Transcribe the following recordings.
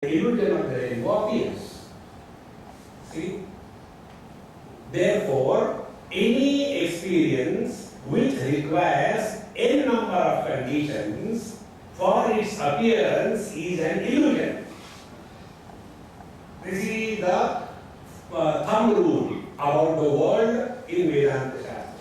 illusion of the rainbow appears. See? Therefore, any experience which requires n number of conditions for its appearance is an illusion. This is the thumb rule about the world in Vedanta Shastra.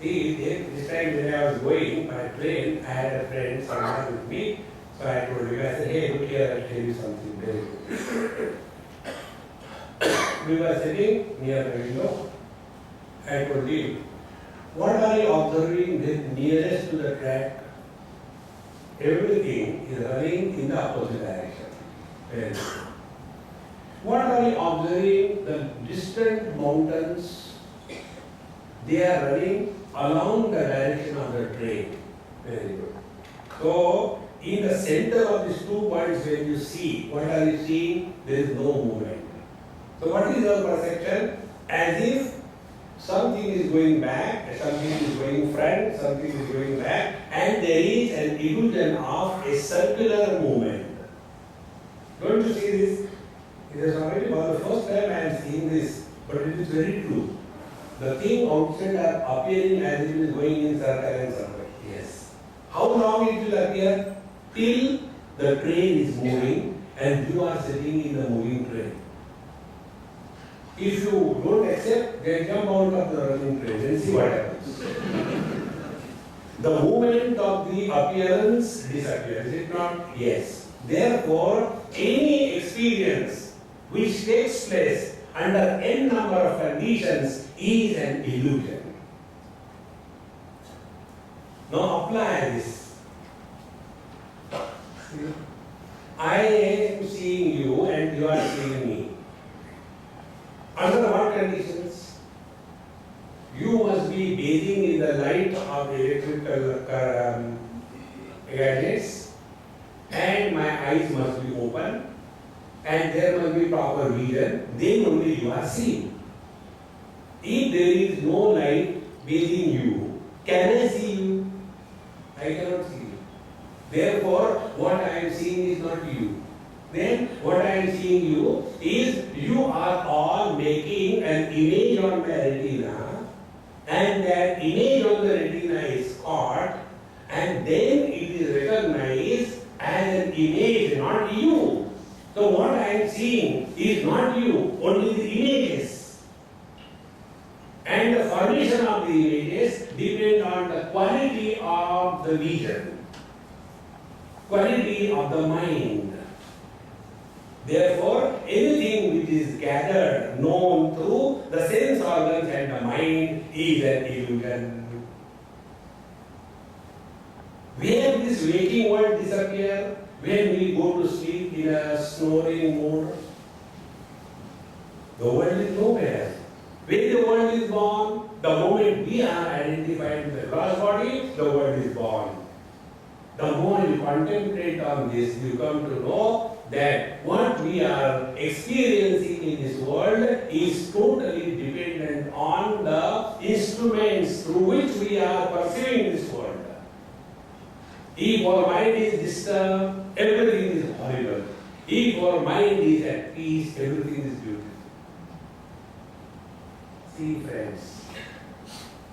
See, this time when I was going by plane, I had a friend somewhere with me. So I told him, I said, hey, look here, I'll tell you something very good. We were sitting near the window. I told him, what are you observing nearest to the track? Everything is running in the opposite direction. Very good. What are you observing? The distant mountains, they are running along the direction of the train. Very good. So, in the center of these 2 points, when you see, what are you seeing? There is no movement. So what is your perception? As if something is going back, something is going front, something is going back, and there is an illusion of a circular movement. Don't you see this? It is already for the first time I am seeing this, but it is very true. The thing outside are appearing as if it is going in circle and circle. Yes. How long it will appear? Till the train is moving and you are sitting in the moving train. If you don't accept, then jump out of the running train and see what happens. The movement of the appearance disappears, is it not? Yes. Therefore, any experience which takes place under n number of conditions is an illusion. Now apply this. I am seeing you and you are seeing me. Under what conditions? You must be bathing in the light of electrical gadgets, and my eyes must be open, and there must be proper vision. Then only you are seeing. If there is no light bathing you, can I see you? I cannot see you. Therefore, what I am seeing is not you. Then, what I am seeing you is you are all making an image on the retina, and that image on the retina is caught, and then it is recognized as an image, not you. So, what I am seeing is not you, only the images. And the formation of the images depend on the quality of the vision, quality of the mind. Therefore, anything which is gathered, known through the sense organs and the mind is an illusion. Where this waking world disappears? When we go to sleep in a snoring mode, the world is nowhere. When the world is born, the moment we are identified with the gross body, the world is born. The more you contemplate on this, you come to know that what we are experiencing in this world is totally dependent on the instruments through which we are perceiving this world. If our mind is disturbed, everything is horrible. If our mind is at peace, everything is beautiful. See, friends.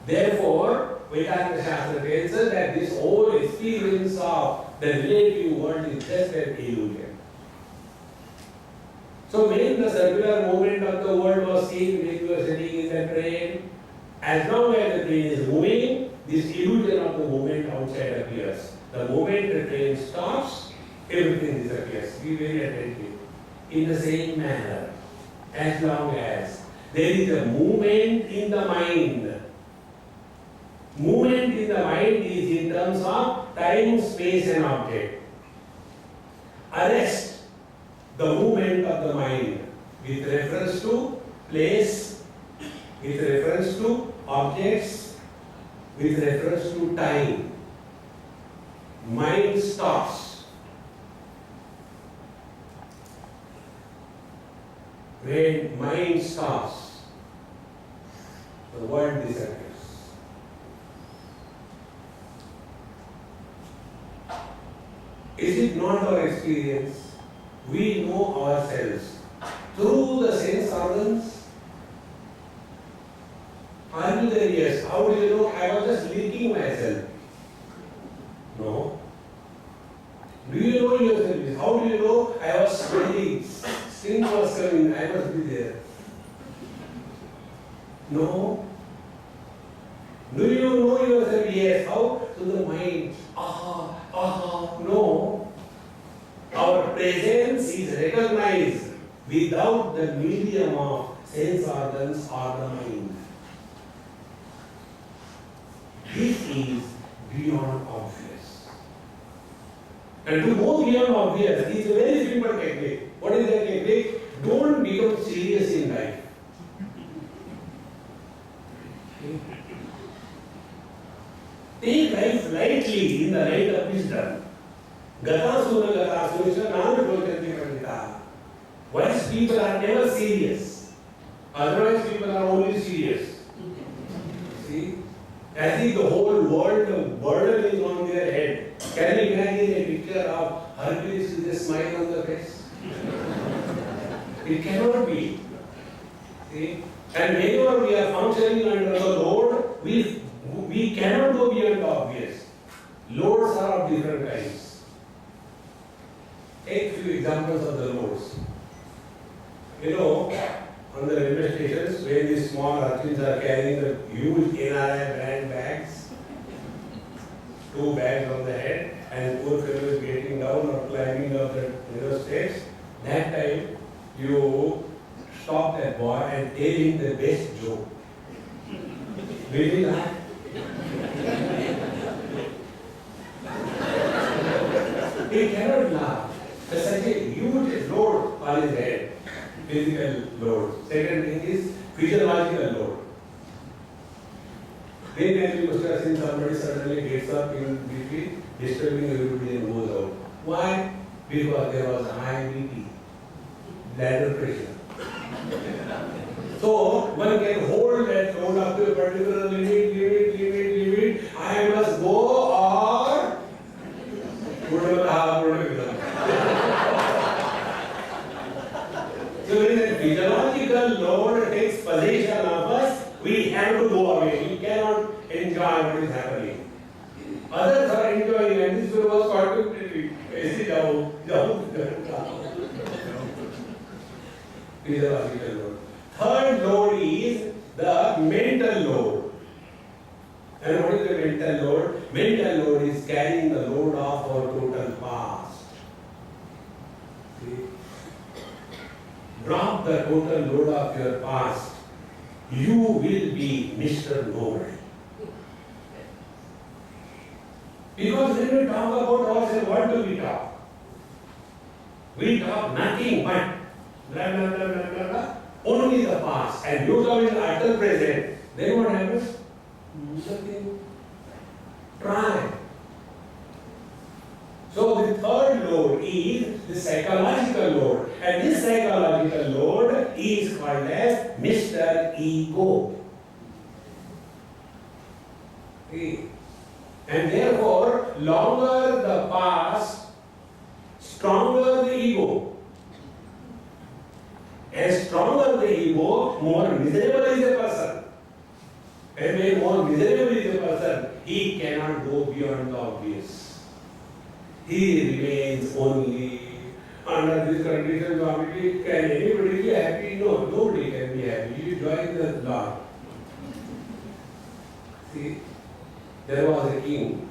Therefore, Vedanta Shastra tells us that this whole experience of the relative world is just an illusion. So when the circular movement of the world was seen when you were sitting in the train, as long as the train is moving, this illusion of the movement outside appears. The moment the train stops, everything disappears. Be very attentive. In the same manner, as long as there is a movement in the mind, movement in the mind is in terms of time, space and object. Arrest the movement of the mind with reference to place, with reference to objects, with reference to time. Mind stops. When mind stops, the world disappears. Is it not our experience we know ourselves through the sense organs. Are you there? Yes. How do you know? I was just leaking myself. No. Do you know yourself? How do you know? I was smelling. Stink was coming. I must be there. No. Do you know yourself? Yes. How? To the mind. No. Our presence is recognized without the medium of sense organs or the mind. This is beyond obvious. And to go beyond obvious is a very simple technique. What is that technique? Don't become serious in life. Take life lightly in the light of wisdom. Gata suna nana. Wise people are never serious. Otherwise people are only serious. See? As if the whole world, the burden is on their head. Can you imagine a picture of Hercules with a smile on the face? It cannot be. See? And whenever we are functioning under the load, we cannot go beyond the obvious. Loads are of different kinds. Take a few examples of the loads. You know, on the railway stations, when these small urchins are carrying the huge NRI brand bags, 2 bags on the head, and poor fellow is getting down or climbing up the steps, that time you stop that boy and tell him the best joke. Will he laugh? He cannot laugh. There's such a huge load on his head. Physical load. Second thing is physiological load. Then you must have seen somebody suddenly gets up in between, disturbing everybody and goes out. Why? Because there was high BP, bladder pressure. So one can hold that load up to a particular limit. I must go or so when the physiological load takes possession of us, we have to go away. We cannot enjoy what is happening. Others are enjoying, and this was contemplating. Physiological load. Third load is the mental load. And what is the mental load? Mental load is carrying the load of our total past. See? Drop the total load of your past. You will be Mr. Nobody. Because when we talk about ourselves, what do we talk? We talk nothing but blah, blah, blah, blah, blah, blah. Only the past. And you come in utter present. Then what happens? Nothing. Try. So the third load is the psychological load. And this psychological load is called as Mr. Ego. Okay. And therefore, longer the past, stronger the ego. As stronger the ego, more miserable is the person. And when more miserable is the person, he cannot go beyond the obvious. He remains only under this condition. Can anybody be happy? No, nobody can be happy. You join the Lord. See, there was a king.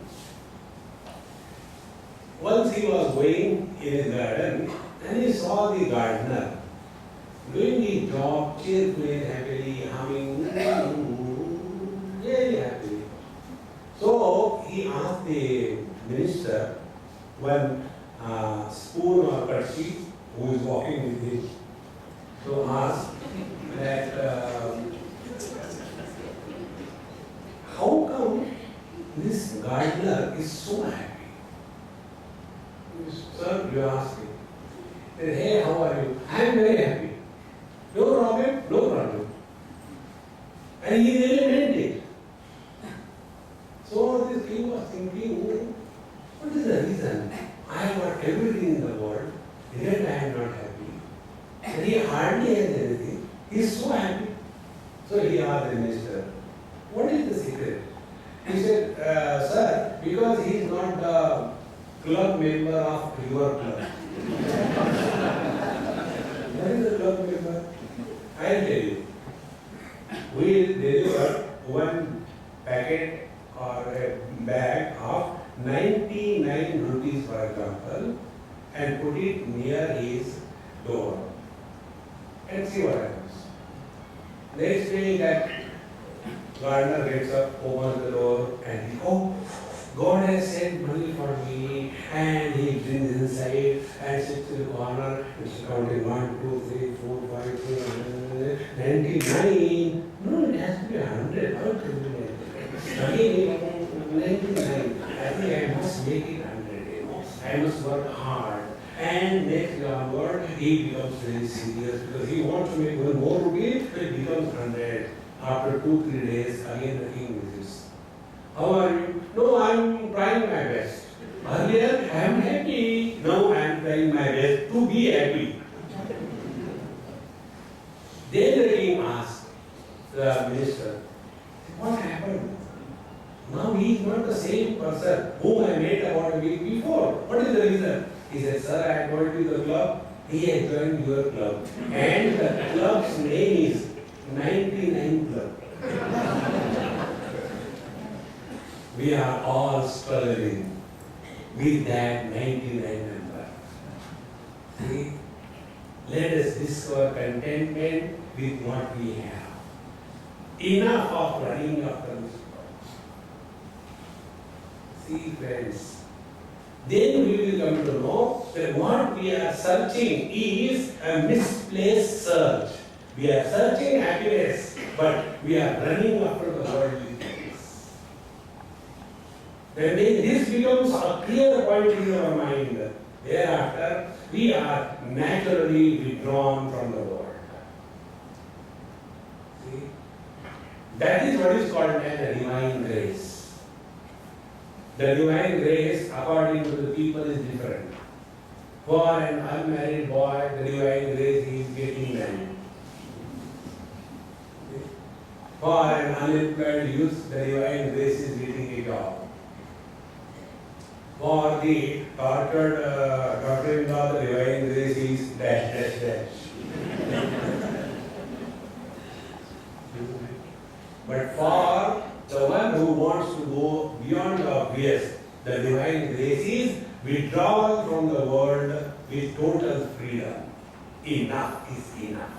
Once he was going in his garden and he saw the gardener doing his job cheerfully, happily, humming, very happily. So he asked the minister, one spoon or kerchief, who is walking with him, to ask that how come this gardener is so happy? Sir, you ask him. Hey, how are you? I am very happy. No problem? No problem. And he really meant it. So this king was thinking, what is the reason? I have got everything in the world, yet I am He hardly has anything. He is so happy. So he asked the minister, what is the secret? He said, sir, because he is not the club member of your club. What is the club member? I will tell you. We deliver one packet or a bag of 99 rupees, for example, and put it near his door and see what happens. Next day that gardener gets up, opens the door and he, oh, God has sent money for me, and he brings inside and sits in the corner and is counting 1, 2, 3, 4, 5, 6, 99. No, it has to be 100. How can it be 99? 99. I think I must make it 100. I must work hard. And next onward, he becomes very serious because he wants to make one more rupee, so it becomes 100. After 2-3 days, again the king visits. How are you? No, I am trying my best. Earlier, I am happy. Now I am trying my best to be happy. Then the king asked the minister, what happened? Now he is not the same person whom I met about a week before. What is the reason? He said, sir, I have gone to the club. He has joined your club. And the club's name is 99 Club. We are all struggling with that 99 number. See? Let us discover contentment with what we have. Enough of running after this. See, friends. Then we will come to know that what we are searching is a misplaced search. We are searching happiness, but we are running after the worldly things. When this becomes a clear point in our mind, thereafter we are naturally withdrawn from the world. See? That is what is called as the divine grace. The divine grace, according to the people, is different. For an unmarried boy, the divine grace is getting married. For an unemployed youth, the divine grace is getting a job. For the tortured daughter-in-law, the divine grace is dash, dash, dash. But for the one who wants to go beyond the obvious, the divine grace is withdrawal from the world with total freedom. Enough is enough.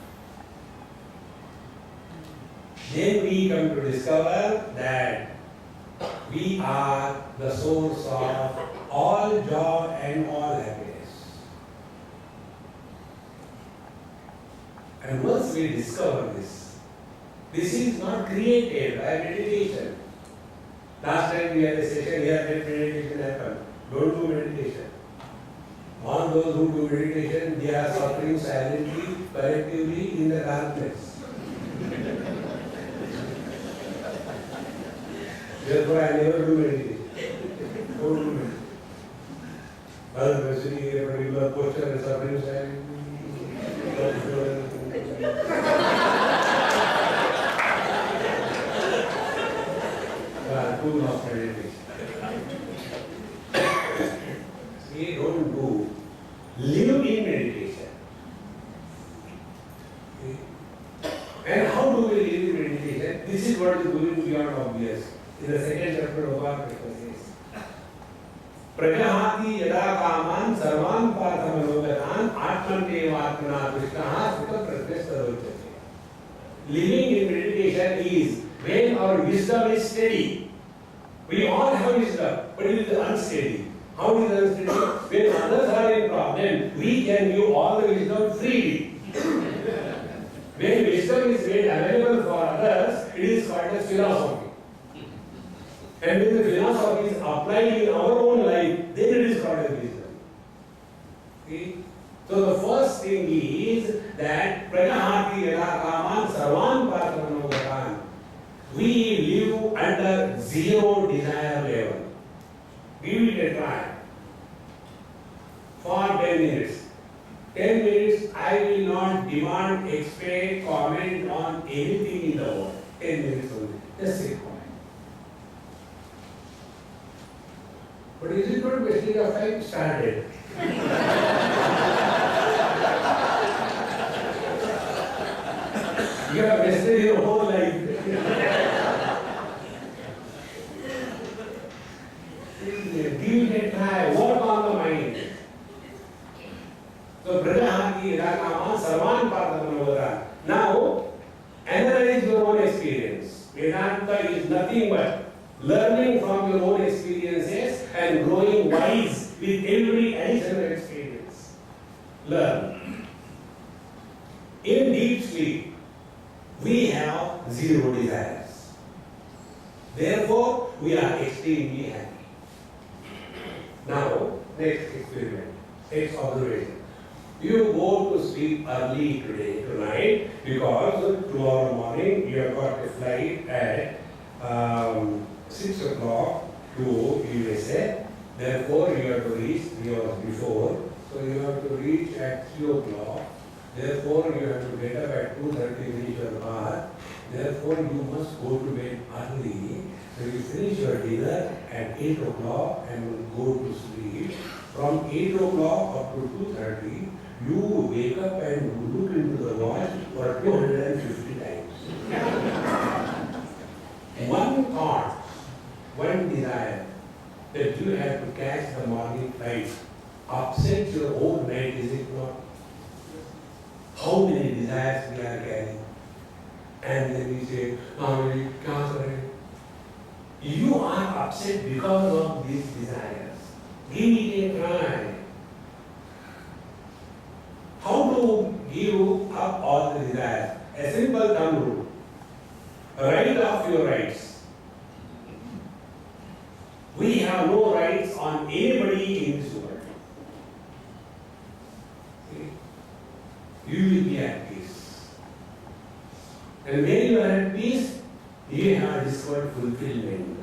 Then we come to discover that we are the source of all joy and all happiness. And once we discover this is not created by meditation. Last time we had a session here that meditation happened. Don't do meditation. All those who do meditation, they are suffering silently, collectively in the darkness. Therefore, I never do meditation. Don't do meditation. Other person in a particular posture is suffering silently. Tool of meditation. We don't do, live in meditation. And how do we live in meditation? This is what is going beyond obvious. In the second chapter of our Krishna says, Prajahati yada kaman sarvan parthamanogatan atman devatmana krishnaha sutta pratyastharochate. Living in meditation is when our wisdom is steady. We all have wisdom, but it is unsteady. How is it unsteady? When others are in problem, we can give all the wisdom freely. When wisdom is made available for others, it is called as philosophy. And when the philosophy is applied in our own life, then it is called as wisdom. See? So the first thing is that Prajahati yada kaman sarvan parthamanogatan. We live under zero desire level. Give it a try. For 10 minutes. 10 minutes, I will not demand, expect, comment on anything in the world. 10 minutes only. Just sit quiet. But is it not wasting your time? Started. You have wasted your whole life. Give it a try. Work on the mind. So, Brahmaki, Rakaman, Sarvan Padamanoda. Now, analyze your own experience. Vedanta is nothing but learning from your own experiences and growing wise with every additional experience. Learn. In deep sleep, we have zero desires. Therefore, we are extremely happy. Now, next experiment, next observation. You go to sleep early tonight, because tomorrow morning you have got a flight at 6 o'clock to USA. Therefore, you have to reach 3 hours before. So, you have to reach at 3 o'clock. Therefore, you have to get up at 2:30, reach your bath. Therefore, you must go to bed early. So, you finish your dinner at 8 o'clock and go to sleep. From 8 o'clock up to 2:30, you wake up and look into the watch for 250 times. One thought, one desire that you have to catch the morning flight upsets your whole night, is it not? How many desires we are carrying? And then we say, you are upset because of these desires. Give it a try. How to give up all the desires? A simple thumb rule. Write off your rights. We have no rights on anybody in this world. You will be at peace. And when you are at peace, you have discovered fulfillment.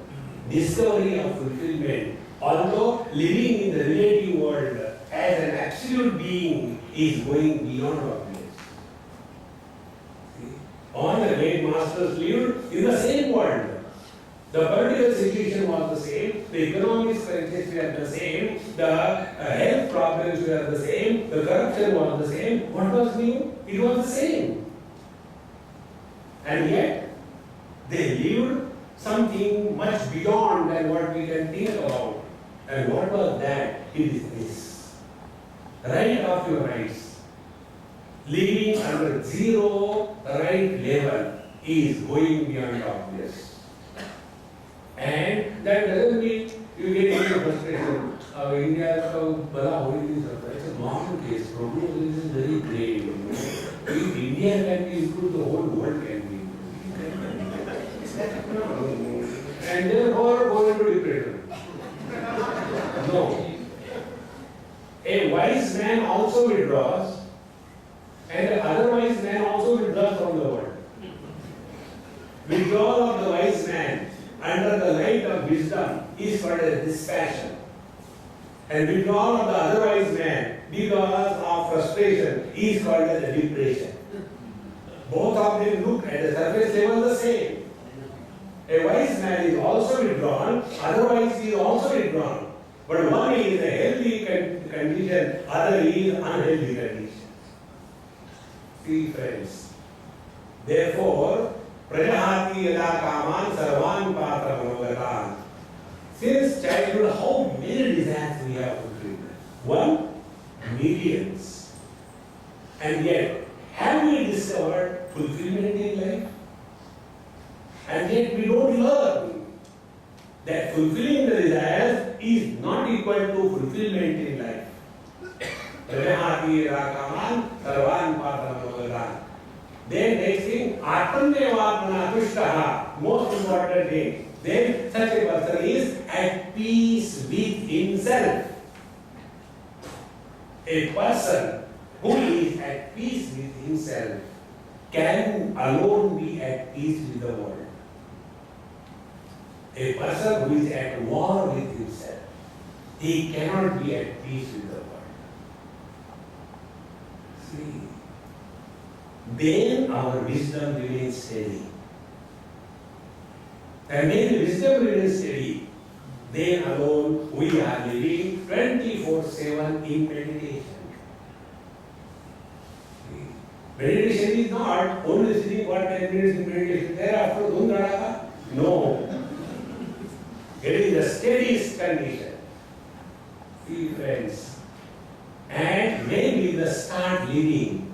Discovery of fulfillment. Although living in the relative world as an absolute being is going beyond obvious. All the great masters lived in the same world. The political situation was the same, the economic crisis were the same, the health problems were the same, the corruption was the same. What was new? It was the same. And yet, they lived something much beyond than what we can think about. And what was that? It is this. Right off your rights. Living under zero right level is going beyond obvious. And that doesn't mean you get into frustration. India it's a modern case. Problem is very grave. If India can be improved, the whole world can be improved. And therefore go into depression. No. A wise man also withdraws, and the otherwise man also withdraws from the world. Withdrawal of the wise man under the light of wisdom is called as dispassion. And withdrawal of the otherwise man because of frustration is called as a depression. Both of them look at the surface level the same. A wise man is also withdrawn, otherwise he is also withdrawn. But one is a healthy condition, other is unhealthy condition. See friends. Therefore, Prajahati yada kaman sarvan patra manogatan. Since childhood, how many desires we have fulfilled? 1, millions. And yet, have we discovered fulfillment in life? And yet we don't learn that fulfilling the desires is not equal to fulfillment in life. Prajahati yada kaman sarvan patra manogatan. Then next thing, Atmanevadmana Tushtaha, most important thing. Then such a person is at peace with himself. A person who is at peace with himself can alone be at peace with the world. A person who is at war with himself, he cannot be at peace with the world. See, then our wisdom remains steady. And when the wisdom remains steady, then alone we are living 24/7 in meditation. Meditation is not only sitting for 10 minutes in meditation, thereafter dhundradaka. No. It is the steadiest condition. See, friends. And when we start living,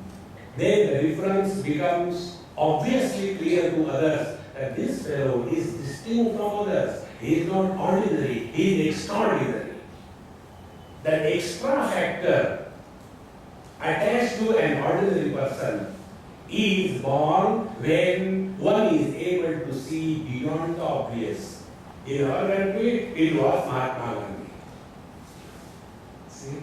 then the difference becomes obviously clear to others that this fellow is distinct from others. He is not ordinary, he is extraordinary. That extra factor attached to an ordinary person is born when one is able to see beyond the obvious. In our country, it was Mahatma Gandhi. See?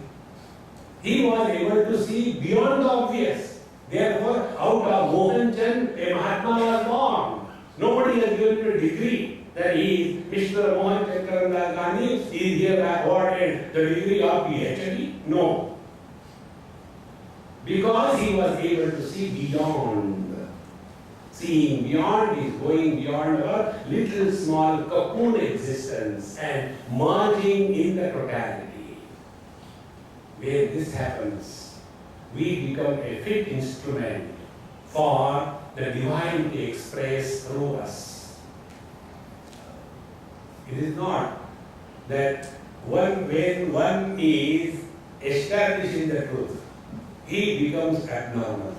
He was able to see beyond the obvious. Therefore, out of Mohan Chand, a Mahatma was born. Nobody has given him a degree that he is Mr. Mohan Chandra Gandhi, he is here awarded the degree of PhD. No. Because he was able to see beyond. Seeing beyond is going beyond our little small cocoon existence and merging in the totality. Where this happens, we become a fit instrument for the divine to express through us. It is not that when one is established in the truth, he becomes abnormal.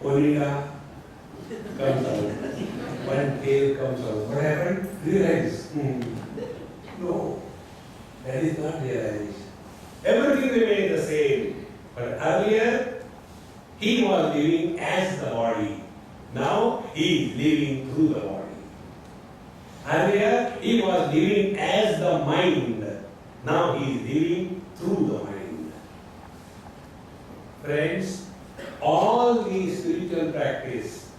Onida comes out, one tail comes out. What happened? Realize. No, that is not realization. Everything remains the same. But earlier, he was living as the body. Now, he is living through the body. Earlier, he was living as the mind. Now, he is living through the mind. Friends, all the spiritual practice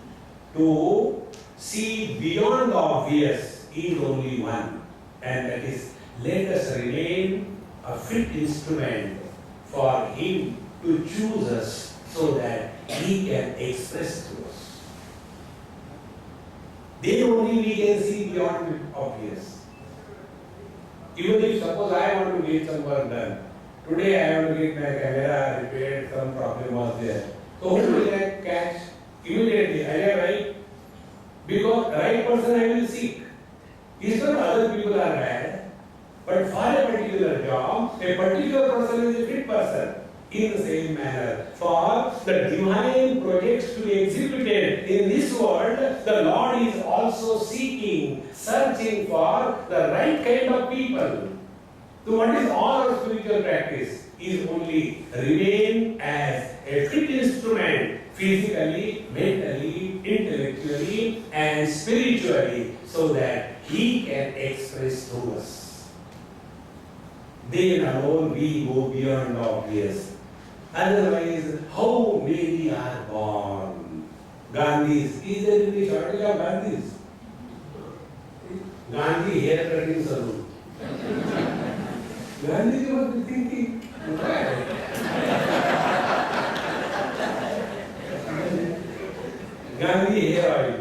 to see beyond the obvious is only one. And that is, let us remain a fit instrument for him to choose us so that he can express to us. Then only we can see beyond the obvious. Even if suppose I want to get some work done, today I want to get my camera repaired, some problem was there. So who will I catch? Immediately, I am right. Because right person I will seek. It's not other people are bad, but for a particular job, a particular person is a fit person. In the same manner, for the divine projects to be executed in this world, the Lord is also seeking, searching for the right kind of people. So what is all our spiritual practice? Is only remain as a fit instrument, physically, mentally, intellectually, and spiritually, so that He can express through us. Then alone we go beyond the obvious. Otherwise, how many are born? Gandhis. Is there any shortage of Gandhis? Gandhi hair cutting salon. Gandhi was thinking, why? Gandhi hair oil.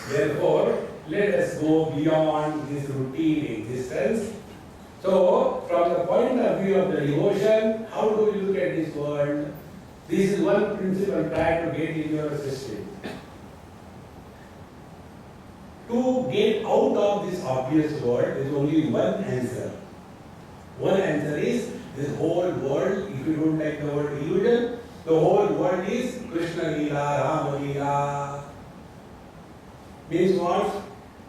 Therefore, let us go beyond this routine existence. So, from the point of view of the devotion, how do you look at this world? This is one principle try to get in your system. To get out of this obvious world, there is only one answer. One answer is, this whole world, if you don't like the word illusion, the whole world is Krishna Leela, Rama Leela. Means what?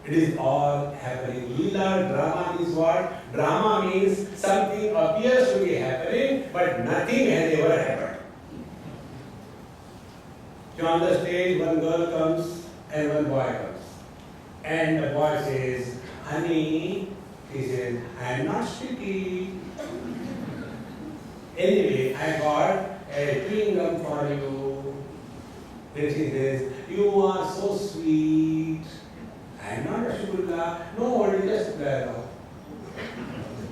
It is all happening. Leela, drama means what? Drama means something appears to be happening, but nothing has ever happened. So on the stage, one girl comes and one boy comes. And the boy says, honey, he says, I am not sticky. Anyway, I got a chewing gum for you. Then she says, you are so sweet. I am not Rasgulla. No, what is just dialogue.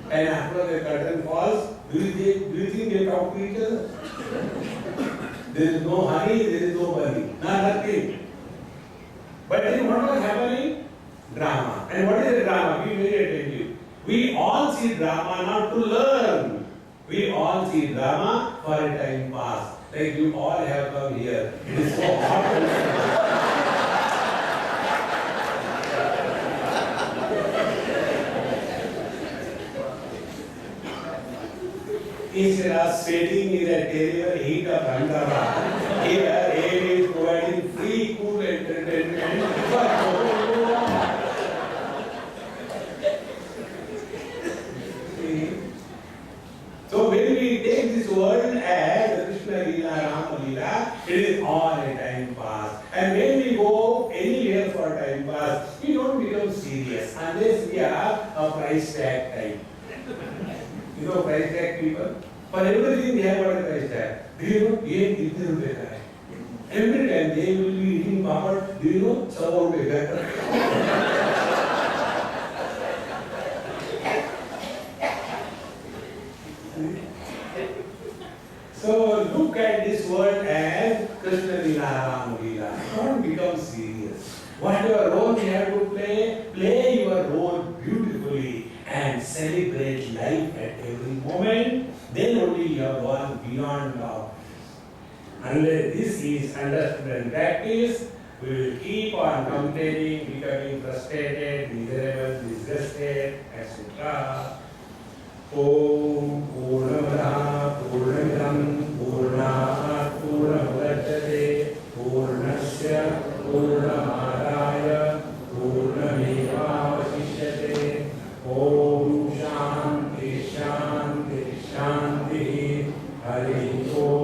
And after the curtain falls, do you think they talk to each other? There is no honey, there is no money, nothing. But then what was happening? Drama. And what is the drama? Be very attentive. We all see drama not to learn. We all see drama for a time pass. Like you all have come here. It is so hot. Instead of sitting in the terrible heat of Ahmedabad, here air is providing free cool entertainment for all. So when we take this world as Krishna Leela, Rama Leela, it is all a time pass. And when we go anywhere for time pass, we don't become serious unless we have a price tag type. You know price tag people? For everything they have got a price tag. Do you know? Every time they will be eating papad, do you know? Some better. So look at this word as Krishna Leela, Rama Leela. Don't become serious. Whatever role you have to play, play your role beautifully and celebrate life at every moment. Then only you have gone beyond love. Unless this is understood and practiced, we will keep on complaining, becoming frustrated, miserable, disgusted, etc. Om Purnamada Purnamidam Purnat Purnamudachyate Purnasya Purnamadaya Purnamevavasishyate. Om Shanti Shanti Shanti. Hari Om.